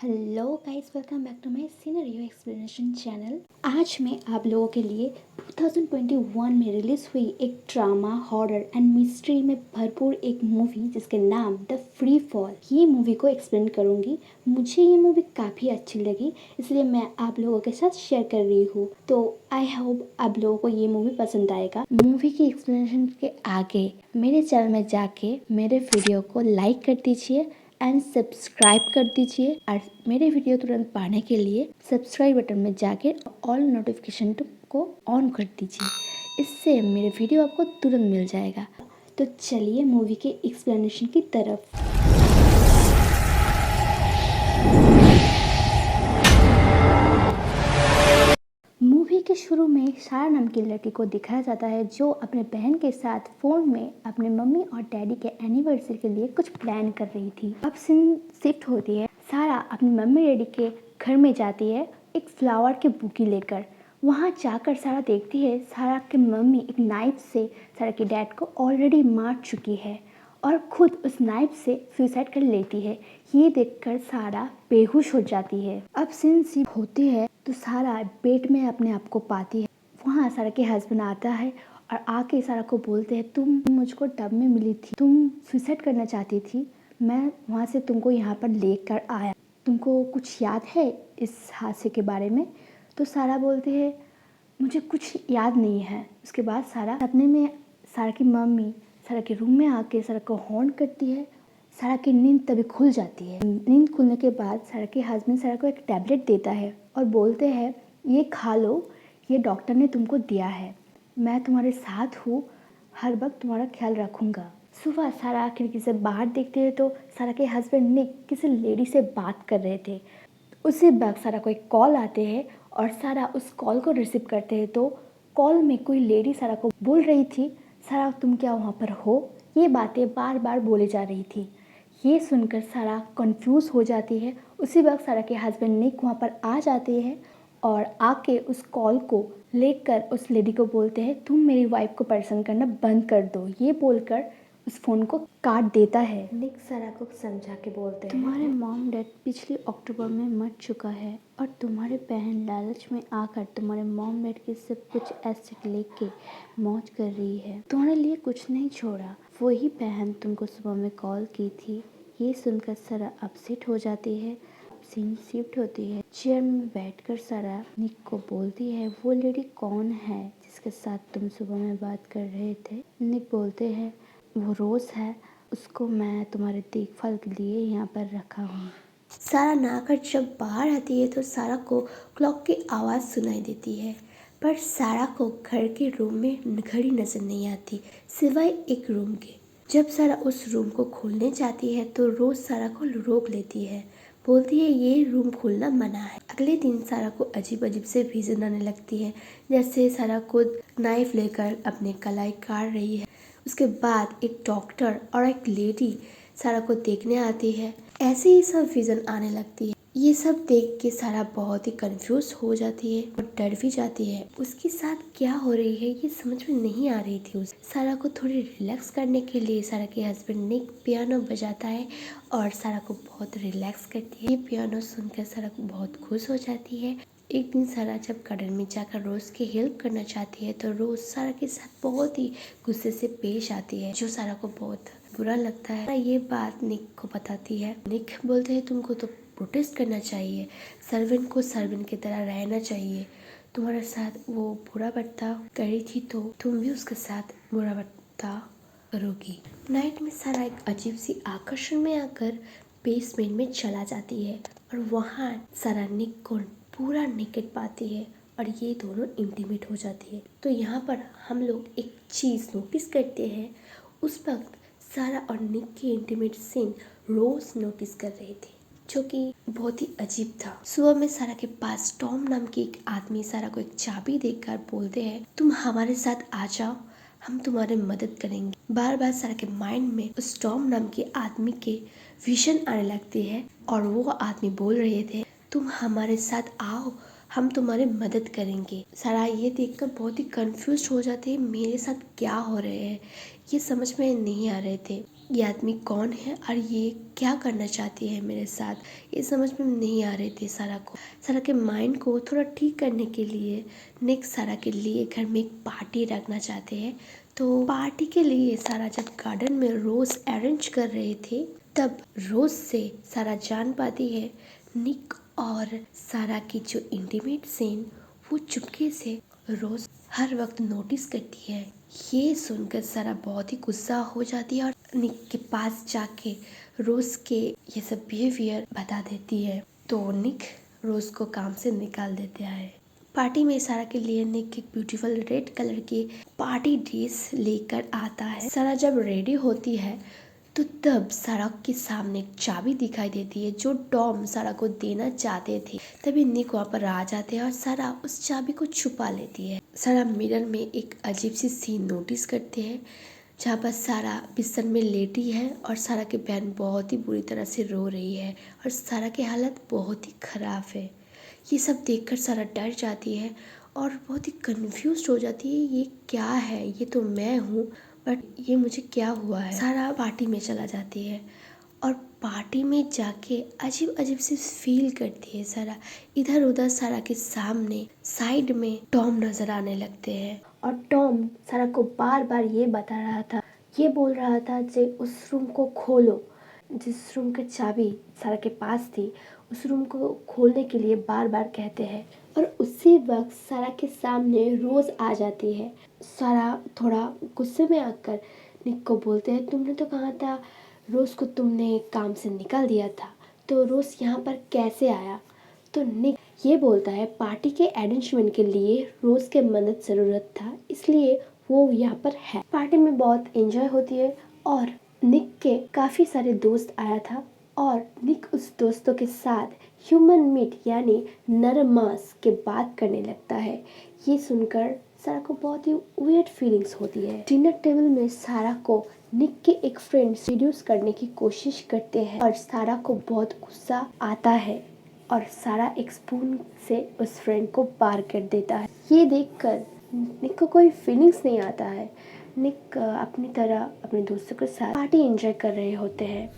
Hello guys, welcome back to my scenario explanation channel. आज मैं आप लोगों के लिए 2021 में रिलीज हुई एक ड्रामा, हॉरर एंड मिस्ट्री में भरपूर एक मूवी जिसके नाम द फ्री फॉल, ये मूवी को एक्सप्लेन करूंगी। मुझे ये मूवी काफ़ी अच्छी लगी, इसलिए मैं आप लोगों के साथ शेयर कर रही हूँ। तो आई होप आप लोगों को ये मूवी पसंद आएगा। मूवी की एक्सप्लेनेशन के आगे मेरे चैनल में जाके मेरे वीडियो को लाइक कर दीजिए एंड सब्सक्राइब कर दीजिए, और मेरे वीडियो तुरंत पाने के लिए सब्सक्राइब बटन में जाके ऑल नोटिफिकेशन को ऑन कर दीजिए। इससे मेरे वीडियो आपको तुरंत मिल जाएगा। तो चलिए मूवी के एक्सप्लेनेशन की तरफ। मूवी के शुरू में सारा नाम की लड़की को दिखाया जाता है जो अपने बहन के साथ फ़ोन में अपने मम्मी और डैडी के एनिवर्सरी के लिए कुछ प्लान कर रही थी। अब सीन शिफ्ट होती है, सारा अपनी मम्मी डैडी के घर में जाती है एक फ्लावर के बुके लेकर। वहाँ जाकर सारा देखती है सारा की मम्मी एक नाइफ से सारा के डैड को ऑलरेडी मार चुकी है और खुद उस नाइफ से सुसाइड कर लेती है। ये देखकर सारा बेहोश हो जाती है। अब सीन शिफ्ट होती है तो सारा बेड में अपने आप को पाती है। वहाँ सारा के हस्बैंड आता है और आके सारा को बोलते हैं, तुम मुझको टब में मिली थी, तुम सुसाइड करना चाहती थी, मैं वहाँ से तुमको यहाँ पर लेकर आया, तुमको कुछ याद है इस हादसे के बारे में? तो सारा बोलते हैं, मुझे कुछ याद नहीं है। उसके बाद सारा सपने में सारा की मम्मी सारा के रूम में आके सारा को हॉन्ट करती है। सारा की नींद तभी खुल जाती है। नींद खुलने के बाद सारा के हस्बैंड सारा को एक टैबलेट देता है और बोलते हैं, ये खा लो, ये डॉक्टर ने तुमको दिया है, मैं तुम्हारे साथ हूँ, हर वक्त तुम्हारा ख्याल रखूँगा। सुबह सारा खिड़की से बाहर देखते हैं तो सारा के हस्बैंड निक किसी लेडी से बात कर रहे थे। उसी वक्त सारा को एक कॉल आते हैं और सारा उस कॉल को रिसीव करते हैं तो कॉल में कोई लेडी सारा को बोल रही थी, सारा तुम क्या वहाँ पर हो? ये बातें बार बार बोले जा रही थी। ये सुनकर सारा कंफ्यूज हो जाती है। उसी वक्त सारा के हस्बैंड निक वहाँ पर आ जाते हैं और आके उस कॉल को लेकर उस लेडी को बोलते हैं, तुम मेरी वाइफ को परेशान करना बंद कर दो। ये बोलकर उस फ़ोन को काट देता है। निक सारा को समझा के बोलते हैं, तुम्हारे मॉम डैड पिछले अक्टूबर में मर चुका है और तुम्हारे बहन लालच में आकर तुम्हारे मॉम डैड के सब कुछ एसेट लेके मौज कर रही है, तुम्हारे लिए कुछ नहीं छोड़ा। वही बहन तुमको सुबह में कॉल की थी। ये सुनकर सारा अपसेट हो जाती है। सीन शिफ्ट होती है। चेयर में बैठकर सारा निक को बोलती है, वो लेडी कौन है जिसके साथ तुम सुबह में बात कर रहे थे? निक बोलते हैं, वो रोज़ है, उसको मैं तुम्हारे देखभाल के लिए यहाँ पर रखा हूँ। सारा नहाकर जब बाहर आती है तो सारा को क्लॉक की आवाज़ सुनाई देती है, पर सारा को घर के रूम में घड़ी नजर नहीं आती सिवाय एक रूम के। जब सारा उस रूम को खोलने जाती है तो रोज सारा को रोक लेती है, बोलती है ये रूम खोलना मना है। अगले दिन सारा को अजीब अजीब से विजन आने लगती है, जैसे सारा को नाइफ लेकर अपने कलाई काट रही है। उसके बाद एक डॉक्टर और एक लेडी सारा को देखने आती है। ऐसे ही सब विजन आने लगती है। ये सब देख के सारा बहुत ही कंफ्यूज हो जाती है और डर भी जाती है। उसके साथ क्या हो रही है ये समझ में नहीं आ रही थी। सारा को थोड़ी रिलैक्स करने के लिए सारा के हस्बैंड ने पियानो बजाता है और सारा को बहुत रिलैक्स करती है। ये पियानो सुनकर सारा को बहुत खुश हो जाती है। एक दिन सारा जब गार्डन में जाकर रोज की हेल्प करना चाहती है तो रोज सारा के साथ बहुत ही गुस्से से पेश आती है, जो सारा को बहुत बुरा लगता है। ये बात निक को बताती है। निक बोलते हैं, तुमको तो प्रोटेस्ट करना चाहिए, सर्वेंट को सर्वेंट की तरह रहना चाहिए, तुम्हारे साथ वो बुरा बर्ताव करी थी तो तुम भी उसके साथ बुरा बर्ताव करोगी। नाइट में सारा एक अजीब सी आकर्षण में आकर बेसमेंट में चला जाती है और वहाँ सारा निक को पूरा नेकेड पाती है और ये दोनों इंटीमेट हो जाती है। तो यहाँ पर हम लोग एक चीज़ नोटिस करते हैं। उस वक्त सारा और निक की इंटीमेट सीन रोज नोटिस कर रहे थे, जो कि बहुत ही अजीब था। सुबह में सारा के पास टॉम नाम के एक आदमी सारा को एक चाबी देकर बोलते हैं, तुम हमारे साथ आ जाओ, हम तुम्हारी मदद करेंगे। बार बार सारा के माइंड में उस टॉम नाम के आदमी के विजन आने लगती है और वो आदमी बोल रहे थे, तुम हमारे साथ आओ, हम तुम्हारी मदद करेंगे। सारा ये देखकर बहुत ही कंफ्यूज हो जाते हैं, मेरे साथ क्या हो रहे हैं, ये समझ में नहीं आ रहे थे। ये आदमी कौन है और ये क्या करना चाहती है मेरे साथ, ये समझ में नहीं आ रही थी सारा को। सारा के माइंड को थोड़ा ठीक करने के लिए निक सारा के लिए घर में एक पार्टी रखना चाहते हैं। तो पार्टी के लिए सारा जब गार्डन में रोज अरेंज कर रहे थे, तब रोज से सारा जान पाती है निक और सारा की जो इंटीमेट सीन वो चुपके से रोज हर वक्त नोटिस करती है। ये सुनकर सारा बहुत ही गुस्सा हो जाती है और निक के पास जाके रोज के ये सब बिहेवियर बता देती है। तो निक रोज को काम से निकाल देता है। पार्टी में सारा के लिए निक एक ब्यूटीफुल रेड कलर की पार्टी ड्रेस लेकर आता है। सारा जब रेडी होती है तो तब सारा के सामने एक चाबी दिखाई देती है जो टॉम सारा को देना चाहते थे। तभी निक वहाँ पर आ जाते हैं और सारा उस चाबी को छुपा लेती है। सारा मिरर में एक अजीब सी सीन नोटिस करते हैं जहाँ पर सारा बिस्तर में लेटी है और सारा की बहन बहुत ही बुरी तरह से रो रही है और सारा की हालत बहुत ही खराब है। ये सब देखकर सारा डर जाती है और बहुत ही कंफ्यूज हो जाती है, ये क्या है, ये तो मैं हूँ बट ये मुझे क्या हुआ है। सारा पार्टी में चला जाती है और पार्टी में जाके अजीब अजीब से फील करती है। सारा इधर उधर सारा के सामने साइड में टॉम नजर आने लगते हैं और टॉम सारा को बार बार ये बता रहा था, ये बोल रहा था कि उस रूम को खोलो। जिस रूम की चाबी सारा के पास थी उस रूम को खोलने के लिए बार बार कहते हैं। और उसी वक्त सारा के सामने रोज आ जाती है। सारा थोड़ा गुस्से में आकर निक को बोलते हैं, तुमने तो कहा था रोज को तुमने काम से निकाल दिया था, तो रोज यहाँ पर कैसे आया। तो निक ये बोलता है पार्टी के अरेंजमेंट के लिए रोज के मदद ज़रूरत था, इसलिए वो यहाँ पर है। पार्टी में बहुत एंजॉय होती है और निक के काफ़ी सारे दोस्त आया था और निक उस दोस्तों के साथ ह्यूमन मीट यानी नर मांस के बात करने लगता है। ये सुनकर सारा को बहुत ही वियर्ड फीलिंग्स होती है। डिनर टेबल में सारा को निक के एक फ्रेंड रिड्यूस करने की कोशिश करते हैं और सारा को बहुत गुस्सा आता है और सारा एक स्पून से उस फ्रेंड को पार कर देता है। ये देखकर निक को कोई फीलिंग्स नहीं आता है। निक अपनी तरह अपने दोस्तों के साथ पार्टी एंजॉय कर रहे होते हैं।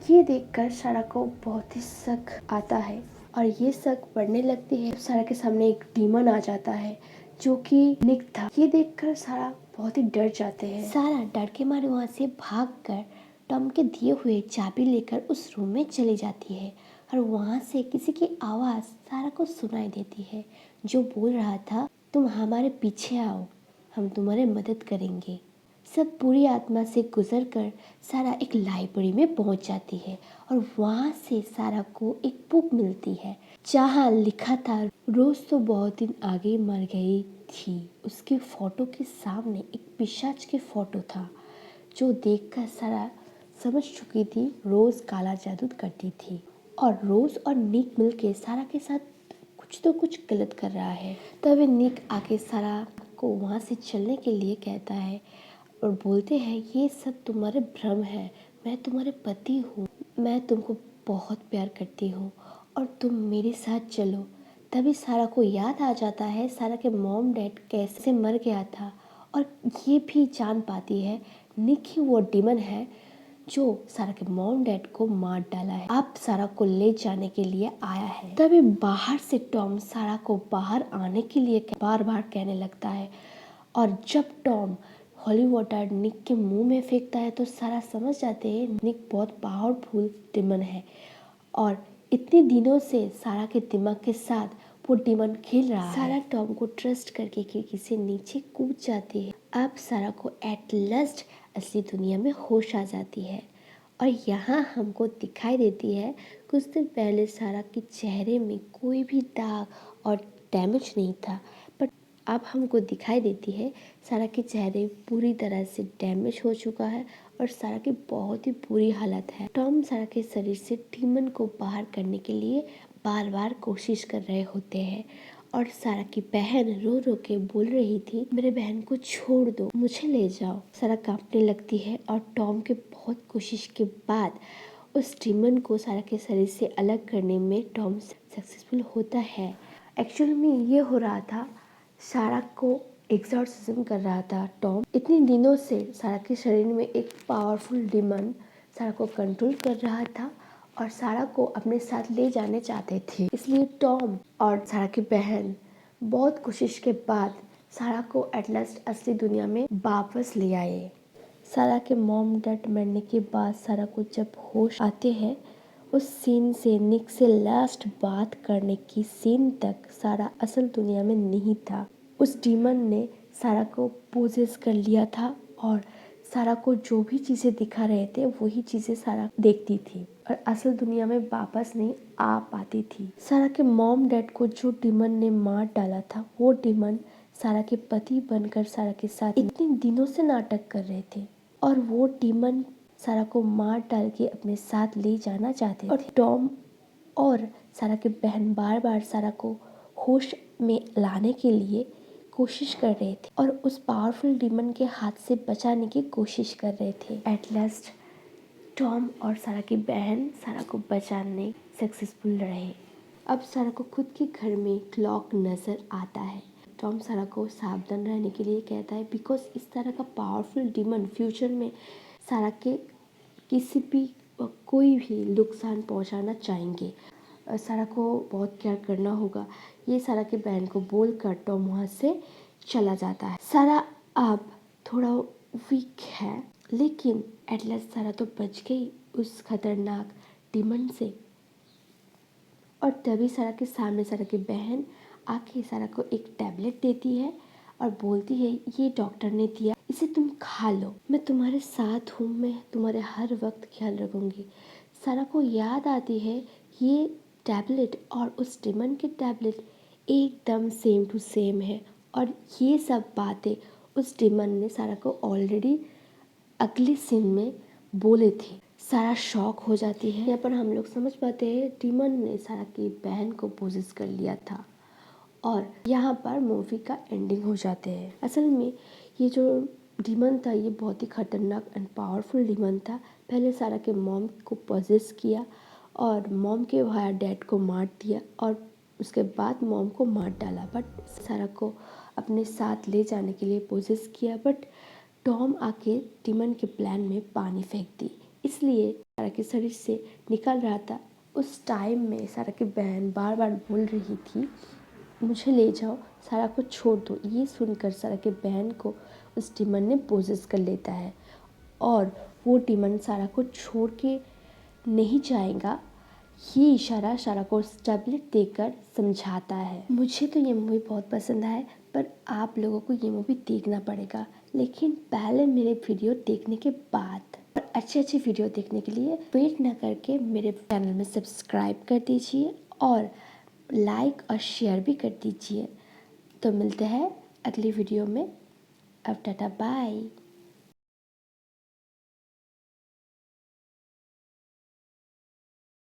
ये देखकर सारा को बहुत ही शक आता है और ये शक बढ़ने लगती है। सारा के सामने एक डीमन आ जाता है जो कि निक था। ये देखकर सारा बहुत ही डर जाते हैं। सारा डर के मारे वहाँ से भागकर टॉम के दिए हुए चाबी लेकर उस रूम में चली जाती है और वहाँ से किसी की आवाज़ सारा को सुनाई देती है जो बोल रहा था, तुम हमारे पीछे आओ, हम तुम्हारी मदद करेंगे। सब बुरी आत्मा से गुजरकर सारा एक लाइब्रेरी में पहुंच जाती है और वहाँ से सारा को एक बुक मिलती है जहाँ लिखा था रोज तो बहुत दिन आगे मर गई थी। उसकी फोटो के सामने एक पिशाच की फोटो था जो देखकर सारा समझ चुकी थी रोज काला जादू करती थी और रोज और निक मिलके सारा के साथ कुछ तो कुछ गलत कर रहा है। तभी निक आके सारा को वहाँ से चलने के लिए कहता है और बोलते हैं ये सब तुम्हारे भ्रम है, मैं तुम्हारे पति हूँ, मैं तुमको बहुत प्यार करती हूँ और तुम मेरे साथ चलो। तभी सारा को याद आ जाता है सारा के मॉम डैड कैसे मर गया था और ये भी जान पाती है निक ही वो डीमन है जो सारा के मॉम डैड को मार डाला है, अब सारा को ले जाने के लिए आया है। तभी बाहर से टॉम सारा को बाहर आने के लिए बार बार कहने लगता है और जब टॉम हॉली वाटर निक के मुंह में फेंकता है तो सारा समझ जाते हैं निक बहुत पावरफुल डीमन है और इतने दिनों से सारा के दिमाग के साथ वो डीमन खेल रहा है। सारा टॉम को ट्रस्ट करके खिड़की से नीचे कूद जाती है। अब सारा को एट लास्ट असली दुनिया में होश आ जाती है और यहाँ हमको दिखाई देती है कुछ दिन पहले सारा के चेहरे में कोई भी दाग और डैमेज नहीं था, बट अब हमको दिखाई देती है सारा के चेहरे पूरी तरह से डैमेज हो चुका है और सारा की बहुत ही बुरी हालत है। टॉम सारा के शरीर से डीमन को बाहर करने के लिए बार बार कोशिश कर रहे होते हैं और सारा की बहन रो रो के बोल रही थी मेरे बहन को छोड़ दो, मुझे ले जाओ। सारा कांपने लगती है और टॉम के बहुत कोशिश के बाद उस डीमन को सारा के शरीर से अलग करने में टॉम सक्सेसफुल होता है। एक्चुअली में ये हो रहा था सारा को एग्जॉर्सिज्म कर रहा था टॉम। इतने दिनों से सारा के शरीर में एक पावरफुल डिमन सारा को कंट्रोल कर रहा था और सारा को अपने साथ ले जाने चाहते थे। इसलिए टॉम और सारा की बहन बहुत कोशिश के बाद सारा को एट लास्ट असली दुनिया में वापस ले आए। सारा के मॉम डैड मरने के बाद सारा को जब होश आते हैं, उस सीन से निक से लास्ट बात करने की सीन तक सारा असल दुनिया में नहीं था। उस डीमन ने सारा को पोजेस कर लिया था और सारा को जो भी चीज़ें दिखा रहे थे वही चीज़ें सारा देखती थी और असल दुनिया में वापस नहीं आ पाती थी। सारा के मॉम डैड को जो डीमन ने मार डाला था, वो डीमन सारा के पति बनकर सारा के साथ इतने दिनों से नाटक कर रहे थे और वो डीमन सारा को मार डाल के अपने साथ ले जाना चाहते थे। और टॉम और सारा के बहन बार बार सारा को होश में लाने के लिए कोशिश कर रहे थे और उस पावरफुल डीमन के हाथ से बचाने की कोशिश कर रहे थे। एट लास्ट टॉम और सारा की बहन सारा को बचाने सक्सेसफुल रहे। अब सारा को खुद के घर में क्लॉक नज़र आता है। टॉम सारा को सावधान रहने के लिए कहता है बिकॉज इस तरह का पावरफुल डीमन फ्यूचर में सारा के किसी भी कोई भी नुकसान पहुंचाना चाहेंगे। सारा को बहुत केयर करना होगा। ये सारा के बहन को बोलकर टॉम वहाँ से चला जाता है। सारा अब थोड़ा वीक है लेकिन एट लास्ट सारा तो बच गई उस खतरनाक डीमन से। और तभी सारा के सामने सारा की बहन आके सारा को एक टैबलेट देती है और बोलती है ये डॉक्टर ने दिया, इसे तुम खा लो, मैं तुम्हारे साथ हूँ, मैं तुम्हारे हर वक्त ख्याल रखूँगी। सारा को याद आती है ये टैबलेट और उस डीमन के टैबलेट एकदम सेम टू सेम है और ये सब बातें उस डीमन ने सारा को ऑलरेडी अगले सीन में बोले थे। सारा शॉक हो जाती है। यहाँ पर हम लोग समझ पाते हैं डीमन ने सारा की बहन को पोजेस कर लिया था और यहाँ पर मूवी का एंडिंग हो जाते हैं। असल में ये जो डीमन था ये बहुत ही खतरनाक एंड पावरफुल डीमन था। पहले सारा के मॉम को पोजेस किया और मॉम के भाई डैड को मार दिया और उसके बाद मॉम को मार डाला। बट सारा को अपने साथ ले जाने के लिए पोजेस किया बट टॉम आके डीमन के प्लान में पानी फेंक दी, इसलिए सारा के शरीर से निकल रहा था। उस टाइम में सारा की बहन बार बार बोल रही थी मुझे ले जाओ, सारा को छोड़ दो। ये सुनकर सारा के बहन को उस डीमन ने पोजेस कर लेता है और वो डीमन सारा को छोड़ के नहीं जाएगा। ये इशारा सारा को टैबलेट देकर समझाता है। मुझे तो ये मूवी बहुत पसंद है पर आप लोगों को ये मूवी देखना पड़ेगा, लेकिन पहले मेरे वीडियो देखने के बाद। और अच्छे वीडियो देखने के लिए वेट ना करके मेरे चैनल में सब्सक्राइब कर दीजिए और लाइक और शेयर भी कर दीजिए। तो मिलते हैं अगली वीडियो में। अब टाटा बाय।